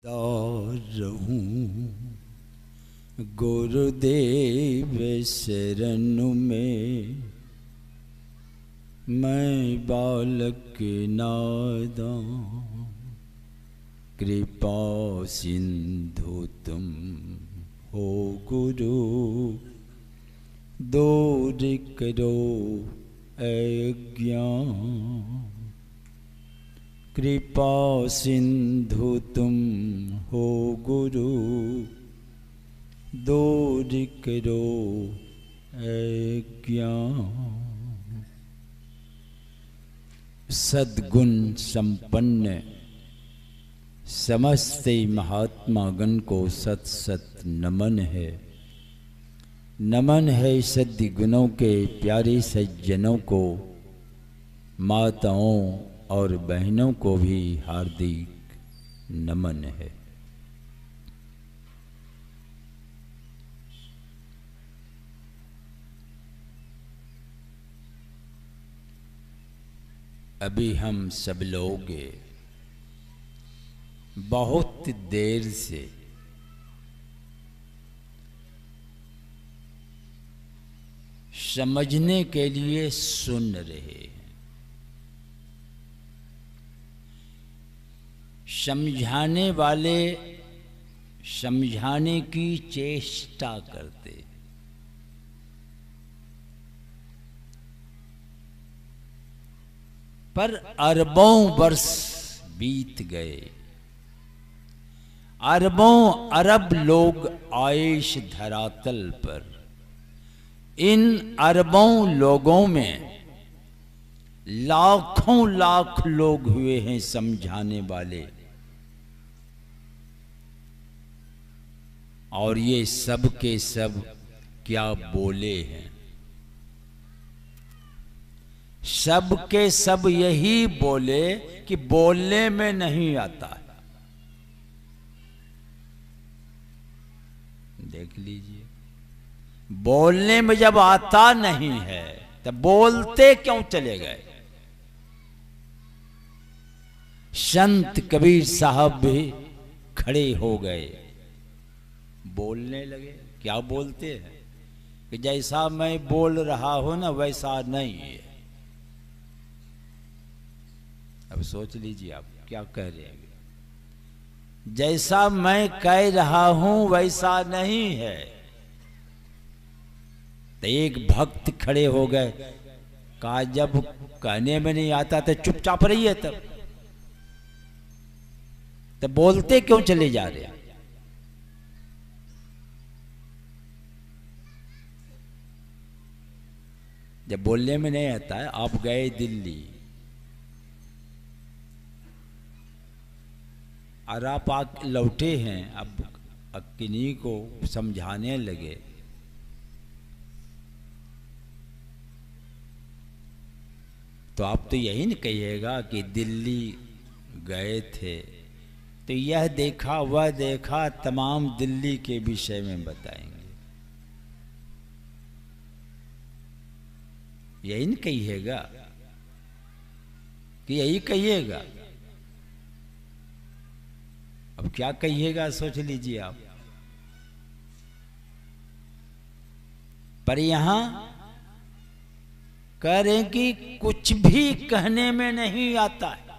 रहूं गुरुदेव शरण में, मैं बालक नादां कृपा सिंधु तुम हो गुरु, दूर करो अज्ञान। कृपा सिंधु तुम हो गुरु, दूर करो अज्ञान। सद्गुण संपन्न समस्त महात्मा गण को सत सत नमन है। नमन है सद्य गुणों के प्यारे सज्जनों को, माताओं और बहनों को भी हार्दिक नमन है। अभी हम सब लोग बहुत देर से समझने के लिए सुन रहे हैं, समझाने वाले समझाने की चेष्टा करते। पर अरबों वर्ष बीत गए, अरबों अरब लोग आए इस धरातल पर। इन अरबों लोगों में लाखों लाख लोग हुए हैं समझाने वाले, और ये सब के सब क्या बोले हैं। सब के सब यही बोले कि बोलने में नहीं आता है। देख लीजिए, बोलने में जब आता नहीं है तब बोलते क्यों चले गए। संत कबीर साहब भी खड़े हो गए, बोलने लगे। क्या बोलते हैं कि जैसा मैं बोल रहा हूं ना वैसा नहीं है। अब सोच लीजिए आप क्या कह रहे हैं। जैसा मैं कह रहा हूं वैसा नहीं है। तो एक भक्त खड़े हो गए, कहा जब कहने में नहीं आता तो चुपचाप रहिए। तब बोलते क्यों चले जा रहे हैं। जब बोलने में नहीं आता है, आप गए दिल्ली और आप लौटे हैं, अब किन्हीं को समझाने लगे। तो आप तो यही नहीं कहिएगा कि दिल्ली गए थे तो यह देखा वह देखा, तमाम दिल्ली के विषय में बताएंगे। यही नहीं कहिएगा कि यही कहिएगा। अब क्या कहिएगा सोच लीजिए आप। पर यहां कह रहे हैं कि कुछ भी कहने में नहीं आता है।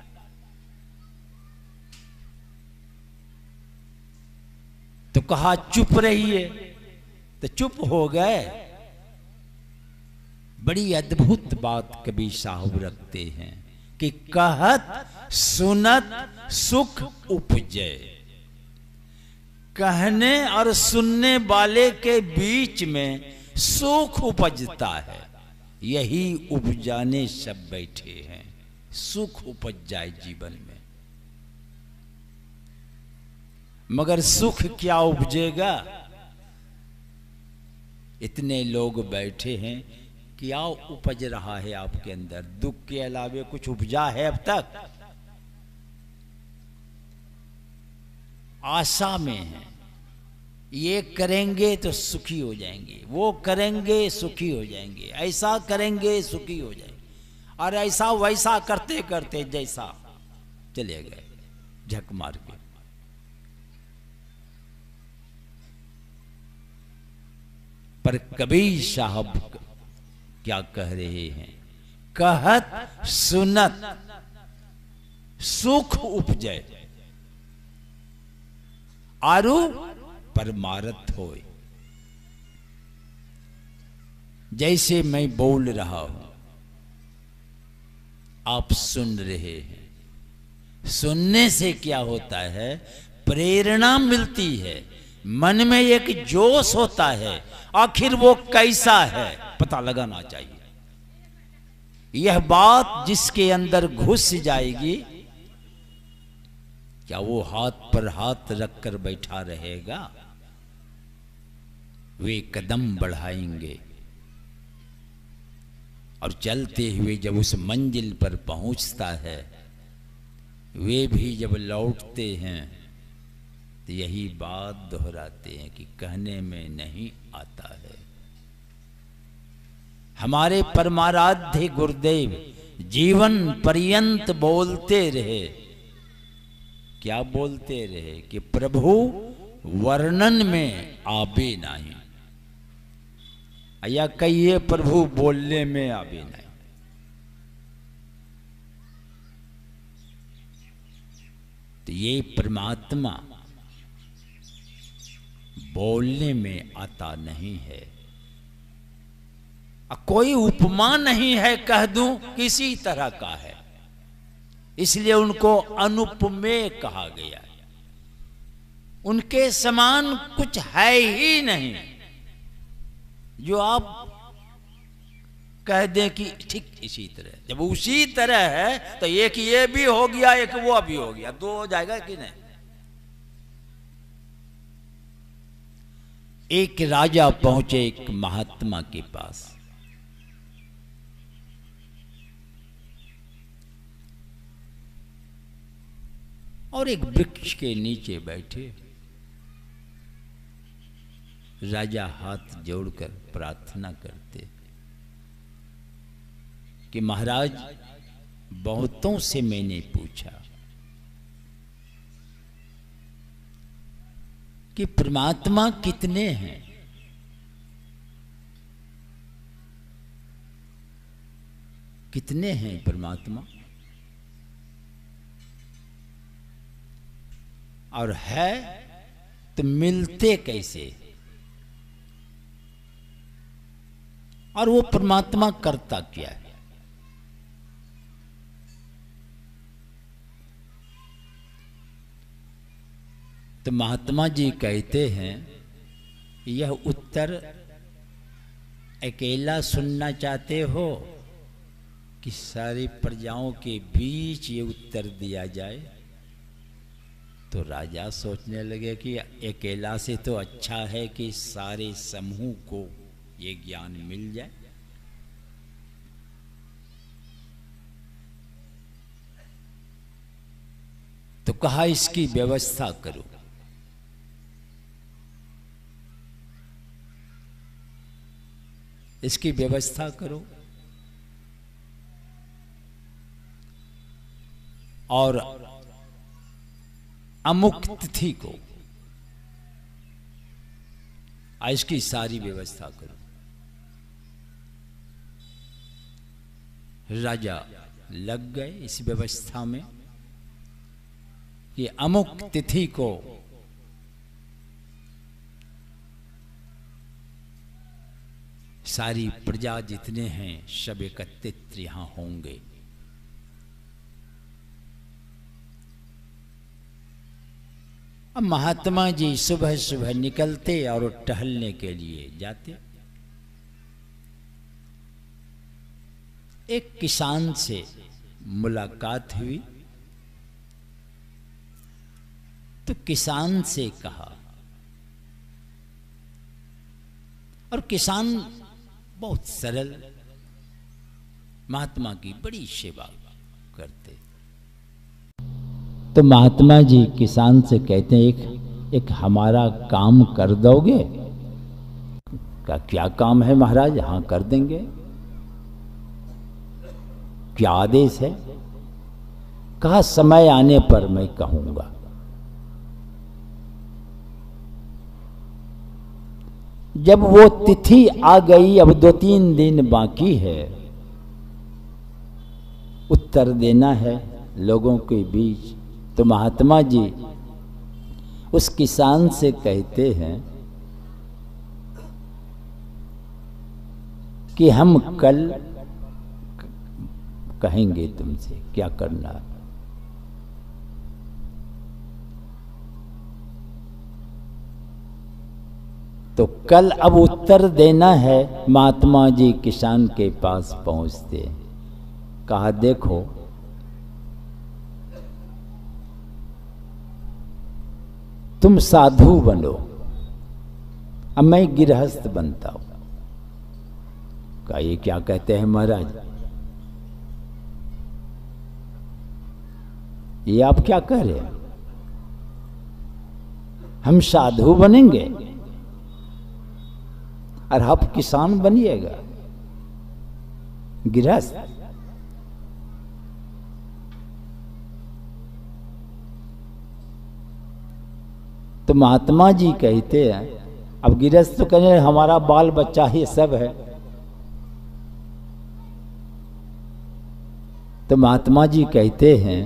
तो कहा चुप रहिए, तो चुप हो गए। बड़ी अद्भुत बात कबीर साहब रखते हैं कि कहत सुनत सुख उपजे। कहने और सुनने वाले के बीच में सुख उपजता है। यही उपजाने सब बैठे हैं, सुख उपज जाए जीवन में। मगर सुख क्या उपजेगा। इतने लोग बैठे हैं, क्या उपज रहा है आपके अंदर। दुख के अलावे कुछ उपजा है अब तक। आशा में है, ये करेंगे तो सुखी हो जाएंगे, वो करेंगे सुखी हो जाएंगे, ऐसा करेंगे सुखी हो जाएंगे। और ऐसा वैसा करते करते जैसा चले गए झक मार के। पर कबीर साहब क्या कह रहे हैं? कहत सुनत सुख उपजय, आरु परमारथ होय। जैसे मैं बोल रहा हूं, आप सुन रहे हैं। सुनने से क्या होता है? प्रेरणा मिलती है, मन में एक जोश होता है। आखिर वो कैसा है पता लगाना चाहिए। यह बात जिसके अंदर घुस जाएगी, क्या वो हाथ पर हाथ रखकर बैठा रहेगा? वे कदम बढ़ाएंगे और चलते हुए जब उस मंजिल पर पहुंचता है, वे भी जब लौटते हैं तो यही बात दोहराते हैं कि कहने में नहीं आता है। हमारे परमाराध्य गुरुदेव जीवन पर्यंत बोलते रहे। क्या बोलते रहे? कि प्रभु वर्णन में आबे नहीं, या कहिए प्रभु बोलने में आबे नहीं। तो ये परमात्मा बोलने में आता नहीं है। कोई उपमा नहीं है कह दूं किसी तरह का है, इसलिए उनको अनुपमेय कहा गया। उनके समान कुछ है ही नहीं जो आप कह दें कि ठीक इसी तरह। जब उसी तरह है तो एक ये भी हो गया, एक वो भी हो गया, दो हो जाएगा कि नहीं? एक राजा पहुंचे एक महात्मा के पास। और एक वृक्ष के नीचे बैठे राजा हाथ जोड़कर प्रार्थना करते कि महाराज, बहुतों से मैंने पूछा कि परमात्मा कितने हैं, कितने हैं परमात्मा, और है तो मिलते कैसे, और वो परमात्मा करता क्या है? तो महात्मा जी कहते हैं, यह उत्तर अकेला सुनना चाहते हो कि सारी प्रजाओं के बीच ये उत्तर दिया जाए? तो राजा सोचने लगे कि अकेला से तो अच्छा है कि सारे समूह को ये ज्ञान मिल जाए। तो कहा इसकी व्यवस्था करो। इसकी व्यवस्था करो और अमुक तिथि को इसकी सारी व्यवस्था करो। राजा लग गए इस व्यवस्था में कि अमुक तिथि को सारी प्रजा जितने हैं सब एकत्रित यहां होंगे। अब महात्मा जी सुबह सुबह निकलते और टहलने के लिए जाते। एक किसान से मुलाकात हुई तो किसान से कहा, और किसान बहुत सरल, महात्मा की बड़ी सेवा करते। तो महात्मा जी किसान से कहते हैं, एक हमारा काम कर दोगे? का क्या काम है महाराज? हाँ कर देंगे। क्या आदेश है? कहा समय आने पर मैं कहूंगा। जब वो तिथि आ गई, अब 2-3 दिन बाकी है, उत्तर देना है लोगों के बीच, तो महात्मा जी उस किसान से कहते हैं कि हम कल कहेंगे तुमसे क्या करना है। तो कल अब उत्तर देना है। महात्मा जी किसान के पास पहुंचते, कहा देखो तुम साधु बनो, अब मैं गृहस्थ बनता हूं। कहा ये क्या कहते हैं महाराज, ये आप क्या कह रहे हैं, हम साधु बनेंगे और आप किसान बनिएगा, गृहस्थ। तो महात्मा जी कहते हैं, अब गृहस्थ तो कहने हमारा बाल बच्चा ही सब है। तो महात्मा जी कहते हैं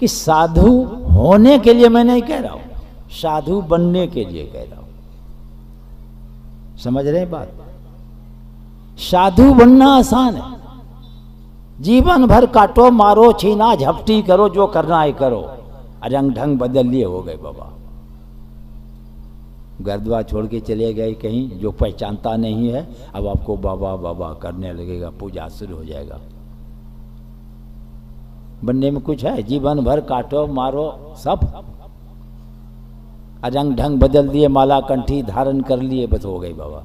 कि साधु होने के लिए मैं नहीं कह रहा हूं, साधु बनने के लिए कह रहा हूं। समझ रहे हैं बात? साधु बनना आसान है, जीवन भर काटो मारो छीना झपटी करो, जो करना है करो, रंग ढंग बदल लिए हो गए बाबा। गर्दवा छोड़ के चले गए कहीं, जो पहचानता नहीं है अब आपको बाबा बाबा करने लगेगा, पूजा शुरू हो जाएगा। बनने में कुछ है? जीवन भर काटो मारो सब, रंग ढंग बदल दिए, माला कंठी धारण कर लिए, बस हो गई बाबा।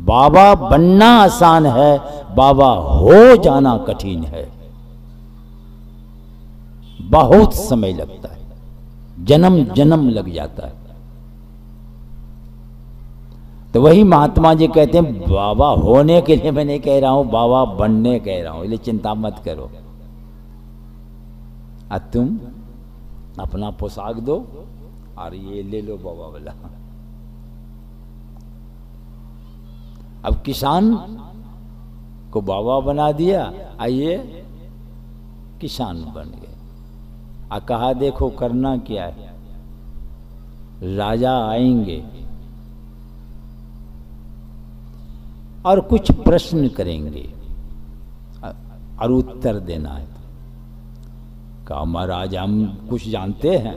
बाबा बनना आसान है, बाबा हो जाना कठिन है, बहुत समय लगता है, जन्म जन्म लग जाता है। तो वही महात्मा जी कहते हैं बाबा होने के लिए मैं नहीं कह रहा हूं, बाबा बनने कह रहा हूं, इसलिए चिंता मत करो। तुम अपना पोशाक दो और ये ले लो बाबा वाला। अब किसान को बाबा बना दिया, आइए किसान बन गए। कहा देखो करना क्या है, राजा आएंगे और कुछ प्रश्न करेंगे और उत्तर देना है। कहा महाराज हम कुछ जानते हैं,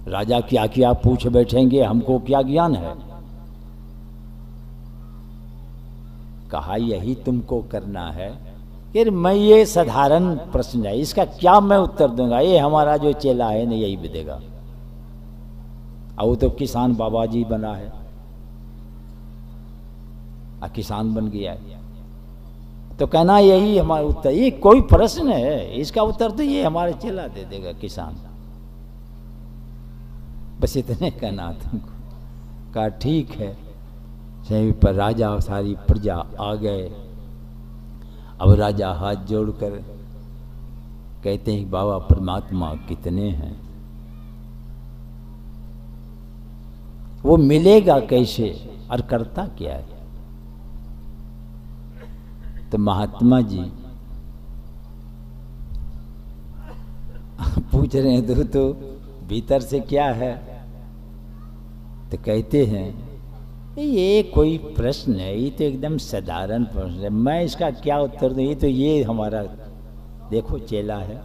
राजा क्या क्या पूछ बैठेंगे, हमको क्या ज्ञान है। कहा यही तुमको करना है। फिर मैं ये साधारण प्रश्न है, इसका क्या मैं उत्तर दूंगा, ये हमारा जो चेला है ना यही देगा। और वो तो किसान बाबा जी बना है, किसान बन गया है, तो कहना यही हमारा उत्तर। ये कोई प्रश्न है, इसका उत्तर तो ये हमारे चेला दे देगा किसान। बस इतने कहना तुमको। कहा ठीक है। सही पर राजा और सारी प्रजा आ गए। अब राजा हाथ जोड़कर कहते हैं बाबा परमात्मा कितने हैं, वो मिलेगा कैसे और करता क्या है। तो महात्मा जी पूछ रहे हैं तो भीतर से क्या है। तो कहते हैं ये कोई प्रश्न है, ये तो एकदम साधारण प्रश्न है, मैं इसका क्या उत्तर दूं। ये तो ये हमारा देखो चेला है,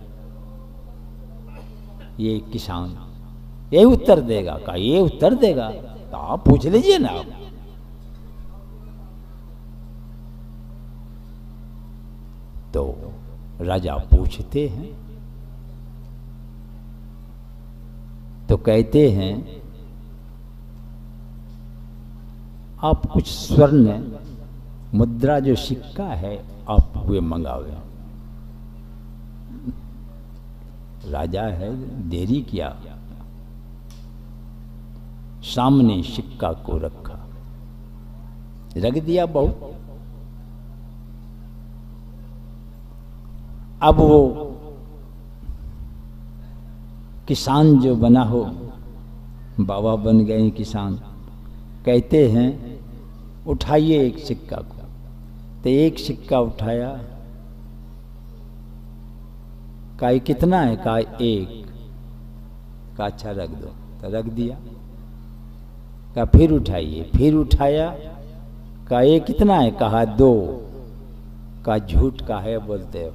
ये किसान, ये उत्तर देगा। का ये उत्तर देगा तो आप पूछ लीजिए ना आप। तो राजा पूछते हैं तो कहते हैं आप कुछ स्वर्ण मुद्रा जो सिक्का है आप वे मंगावे। राजा है, देरी किया, सामने सिक्का को रखा, रख दिया बहुत। अब वो किसान जो बना हो, बाबा बन गए किसान, कहते हैं उठाइए एक सिक्का को। तो एक सिक्का उठाया, कहा ये कितना है? कहा एक। कहा अच्छा रख दो। तो रख दिया। कहा फिर उठाइए। फिर उठाया, कहा ये कितना है? कहा दो। कहा झूठ का है बोलते हो?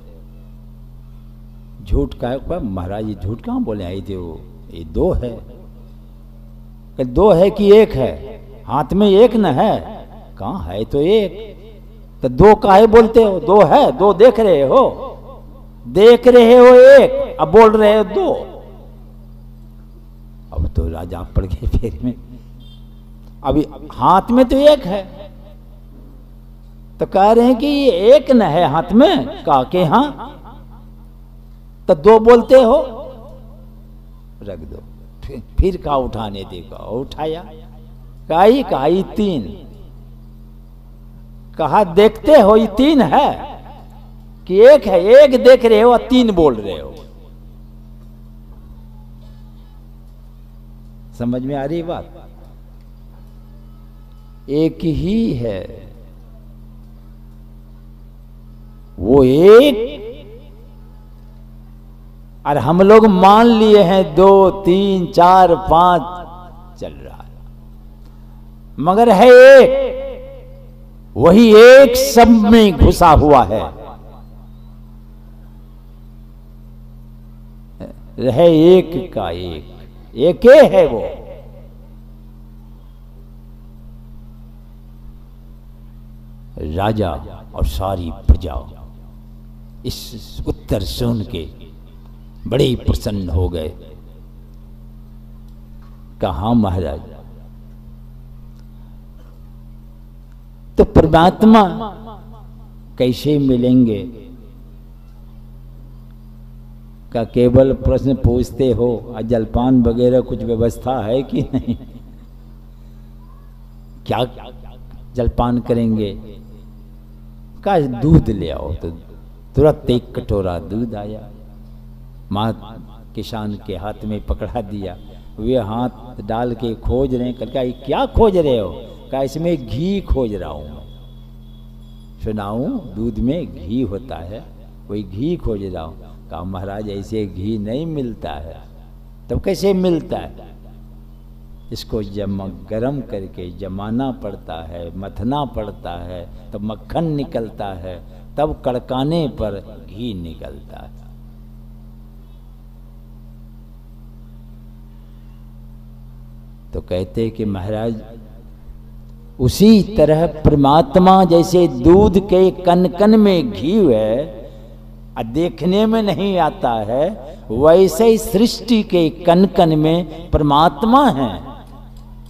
झूठ का है? कहा महाराज ये झूठ कहाँ बोले? आई थे वो, ये दो है। कहा दो है कि एक है? हाथ में एक न है। कहाँ है तो एक। तो दो काहे बोलते हो? दो है, दो देख रहे हो, देख रहे हो एक, अब बोल रहे हो दो। अब तो राजा पड़ गए फेर में। अभी हाथ में तो एक है, तो कह रहे हैं कि ये एक न है हाथ में। कहा के हाँ, तो दो बोलते हो, रख दो। फिर कहा उठाने दे। कहा उठाया। कहा ये तीन। कहा देखते हो ये तीन है कि एक है? एक देख रहे हो और तीन बोल रहे हो। समझ में आ रही बात? एक ही है वो एक, और हम लोग मान लिए हैं दो तीन चार पांच चल रहा है, मगर है एक। वही एक सब में घुसा हुआ है एक का एक है वो। राजा और सारी प्रजा इस उत्तर सुन के बड़े ही प्रसन्न हो गए। कहा महाराज, तो परमात्मा कैसे मिलेंगे? का केवल प्रश्न पूछते हो, जलपान वगैरह कुछ व्यवस्था है कि नहीं? क्या जलपान करेंगे? का दूध ले आओ। तो तुरंत एक कटोरा दूध आया, माँ किसान के हाथ में पकड़ा दिया। वे हाथ डाल के खोज रहे हैं। कल का क्या खोज रहे हो? का इसमें घी खोज रहा हूं मैं। सुनाऊं, दूध में घी होता है, कोई घी खोज रहा हूं। कहा महाराज ऐसे घी नहीं मिलता है। तब कैसे मिलता है? इसको गरम करके जमाना पड़ता है, मथना पड़ता है, तब मक्खन निकलता है, तब कड़काने पर घी निकलता है। तो कहते कि महाराज उसी तरह परमात्मा जैसे दूध के कन कन में घी है, देखने में नहीं आता है, वैसे ही सृष्टि के कन कन में परमात्मा है,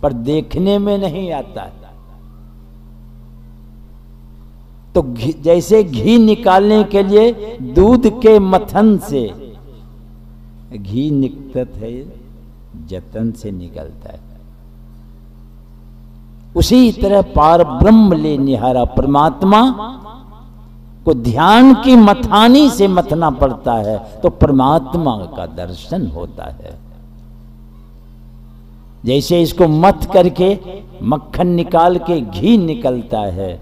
पर देखने में नहीं आता है। तो जैसे घी निकालने के लिए दूध के मथन से घी निकलता है, जतन से निकलता है। उसी तरह पार ब्रह्म ले निहारा परमात्मा को ध्यान की मथानी से मथना पड़ता है, तो परमात्मा का दर्शन होता है। जैसे इसको मथ करके मक्खन निकाल के घी निकलता है,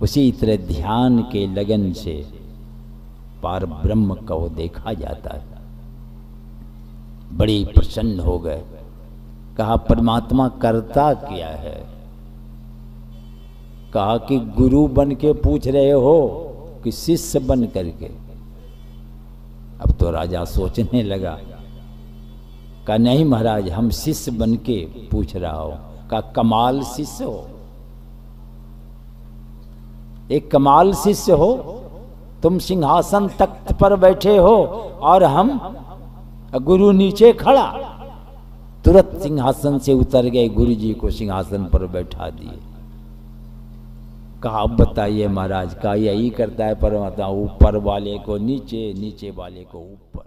उसी तरह ध्यान के लगन से पार ब्रह्म को देखा जाता है। बड़ी प्रसन्न हो गए। कहा परमात्मा करता क्या है? कहा कि गुरु बन के पूछ रहे हो कि शिष्य बन करके? अब तो राजा सोचने लगा। कहा नहीं महाराज, हम शिष्य बन के पूछ रहा हो। कहा कमाल शिष्य हो, एक कमाल शिष्य हो। तुम सिंहासन तख्त पर बैठे हो और हम गुरु नीचे खड़ा। तुरंत सिंहासन से उतर गए, गुरु जी को सिंहासन पर बैठा दिए। कहा अब बताइए महाराज, का यही करता है परमात्मा, ऊपर वाले को नीचे, नीचे वाले को ऊपर।